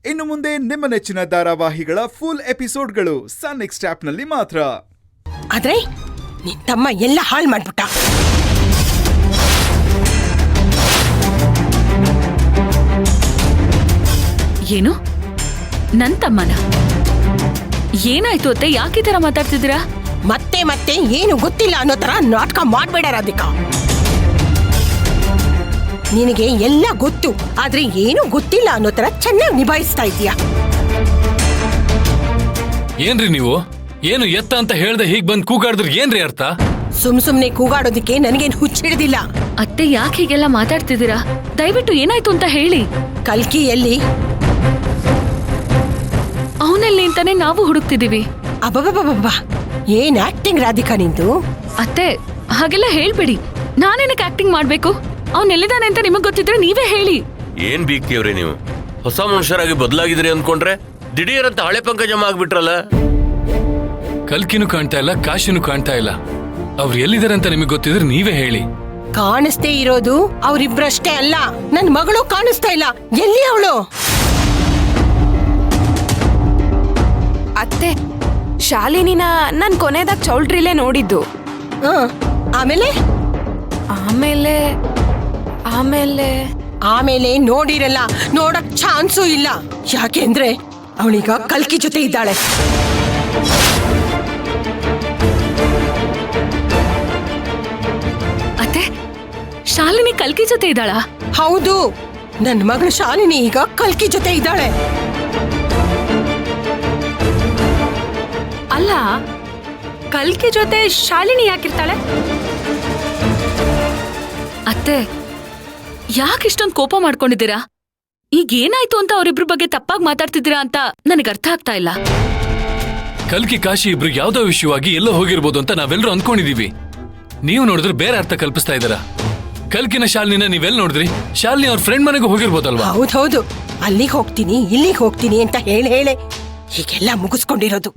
ಇನ್ನು ಮುಂದೆ ನಿಮ್ಮ ನೆಚ್ಚಿನ ಧಾರಾವಾಹಿಗಳ ಫುಲ್ ಎಪಿಸೋಡ್ಗಳು ಸನ್ ನೆಕ್ಸ್ಟ್ ಆಪ್ನಲ್ಲಿ ಮಾತ್ರ. ಆದ್ರೆ ನಿನ್ ತಮ್ಮ ಎಲ್ಲ ಹಾಳು ಮಾಡ್ಬಿಟ್ಟ. ಏನು ನನ್ ತಮ್ಮನ? ಏನಾಯ್ತು ಅತ್ತೆ? ಯಾಕೆ ಈ ತರ ಮಾತಾಡ್ತಿದ್ದೀರಾ? ಮತ್ತೆ ಮತ್ತೆ ಏನು ಗೊತ್ತಿಲ್ಲ ಅನ್ನೋ ತರ ನಾಟಕ ಮಾಡ್ಬೇಡ ರಾಧಿಕಾ. ನಿನಗೆ ಎಲ್ಲ ಗೊತ್ತು, ಆದ್ರೆ ಏನು ಗೊತ್ತಿಲ್ಲ ಅನ್ನೋ ತರ ಚೆನ್ನಾಗಿ ನಿಭಾಯಿಸ್ತಾ ಇದೀಯಾ. ಏನ್ರಿ ನೀವು? ಏನು ಎತ್ತ ಅಂತ ಹೇಳ್ದೆ ಹೀಗ್ ಬಂದ್ ಕೂಗಾಡಿದ್ರೆ ಏನ್ರಿ ಅರ್ಥ? ಸುಮ್ನೆ ಕೂಗಾಡೋದಕ್ಕೆ ನನಗೇನು ಹುಚ್ಚಿಡಿದಿಲ್ಲ. ಅತ್ತೆ ಯಾಕೆ ಹೀಗೆಲ್ಲ ಮಾತಾಡ್ತಿದ್ದೀರಾ? ದಯವಿಟ್ಟು ಏನಾಯ್ತು ಅಂತ ಹೇಳಿ. ಕಲ್ಕಿ ಎಲ್ಲಿ? ಅವನಲ್ಲಿ ಅಂತಾನೆ ನಾವು ಹುಡುಕ್ತಿದೀವಿ. ಅಬ್ಬಬ್ಬಬ್ಬಾ, ಏನ್ ಆಕ್ಟಿಂಗ್ ರಾಧಿಕಾ ನಿಂದು? ಅತ್ತೆ ಹಾಗೆಲ್ಲ ಹೇಳ್ಬೇಡಿ. ನಾನೇನಕ್ಕೆ ಆಕ್ಟಿಂಗ್ ಮಾಡ್ಬೇಕು? ಅವನೆಲ್ಲಿದ್ದಾನೆ ಅಂತ ನಿಮಗ್ ಗೊತ್ತಿದ್ರೆ ನೀವೇ ಹೇಳಿ. ಏನ್ ಬೀಗ್ತೀವ್ರಿ ನೀವು? ಹೊಸ ಮನುಷ್ಯರಾಗಿ ಬದಲಾಗಿದ್ರಿ ಅಂದ್ಕೊಂಡ್ರೆ ದಿಢೀರ್ ಅಂತ ಹಳೆ ಪಂಕಜಮ್ಮ ಆಗ್ಬಿಟ್ರಲ್ಲ. ಕಲ್ಕಿನೂ ಕಾಣ್ತಾ ಇಲ್ಲ, ಕಾಶಿನೂ ಕಾಣ್ತಾ ಇಲ್ಲ. ಅವ್ರು ಎಲ್ಲಿದ್ದಾರೆ ಅಂತ ನಿಮಗ್ ಗೊತ್ತಿದ್ರೆ ನೀವೇ ಹೇಳಿ. ಕಾಣಿಸ್ತೇ ಇರೋದು ಅವ್ರಿಬ್ರಷ್ಟೇ ಅಲ್ಲ, ನನ್ ಮಗಳು ಕಾಣಿಸ್ತಾ ಇಲ್ಲ. ಎಲ್ಲಿ ಅವಳು? ಅತ್ತೆ, ಶಾಲಿನಿನ ನಾನ್ ಕೊನೆದಾಗ ಚೌಲ್ಟ್ರಿಲೇ ನೋಡಿದ್ದು. ಆಮೇಲೆ ಆಮೇಲೆ ಆಮೇಲೆ ಆಮೇಲೆ ನೋಡಿರಲ್ಲ, ನೋಡಕ್ ಚಾನ್ಸೂ ಇಲ್ಲ. ಯಾಕೆಂದ್ರೆ ಅವಳೀಗ ಕಲ್ಕಿ ಜೊತೆ ಇದ್ದಾಳೆ. ಅತ್ತೆ, ಶಾಲಿನಿ ಕಲ್ಕಿ ಜೊತೆ ಇದ್ದಾಳಾ? ಹೌದು, ನನ್ನ ಮಗಳು ಶಾಲಿನಿ ಈಗ ಕಲ್ಕಿ ಜೊತೆ ಇದ್ದಾಳೆ. ಅಲ್ಲ, ಕಲ್ಕಿ ಜೊತೆ ಶಾಲಿನಿ ಯಾಕಿರ್ತಾಳೆ? ಅತ್ತೆ ಯಾಕೆ ಇಷ್ಟೊಂದು ಕೋಪ ಮಾಡ್ಕೊಂಡಿದ್ದೀರಾ? ಈಗ ಏನಾಯ್ತು ಅಂತ ಅವರಿಬ್ರ ಬಗ್ಗೆ ತಪ್ಪಾಗಿ ಮಾತಾಡ್ತಿದ್ದೀರಾ ಅಂತ ನನಗೆ ಅರ್ಥ ಆಗ್ತಾ ಇಲ್ಲ. ಕಲ್ಕಿ ಕಾಶಿ ಇಬ್ರು ಯಾವ್ದೋ ವಿಷಯವಾಗಿ ಎಲ್ಲೋ ಹೋಗಿರ್ಬೋದು ಅಂತ ನಾವೆಲ್ಲರೂ ಅಂದ್ಕೊಂಡಿದೀವಿ. ನೀವು ನೋಡಿದ್ರೆ ಬೇರೆ ಅರ್ಥ ಕಲ್ಪಿಸ್ತಾ ಇದ್ದೀರಾ. ಕಲ್ಕಿನ ಶಾಲಿನಿನ ನೀವೆಲ್ಲ ನೋಡಿದ್ರಿ? ಶಾಲಿನಿ ಅವ್ರ ಫ್ರೆಂಡ್ ಮನೆಗೆ ಹೋಗಿರ್ಬೋದಲ್ವಾ? ಹೌದೌದು, ಅಲ್ಲಿಗೆ ಹೋಗ್ತೀನಿ ಇಲ್ಲಿಗೆ ಹೋಗ್ತೀನಿ ಅಂತ ಹೇಳಿ ಹೀಗೆಲ್ಲ ಮುಗಿಸ್ಕೊಂಡಿರೋದು.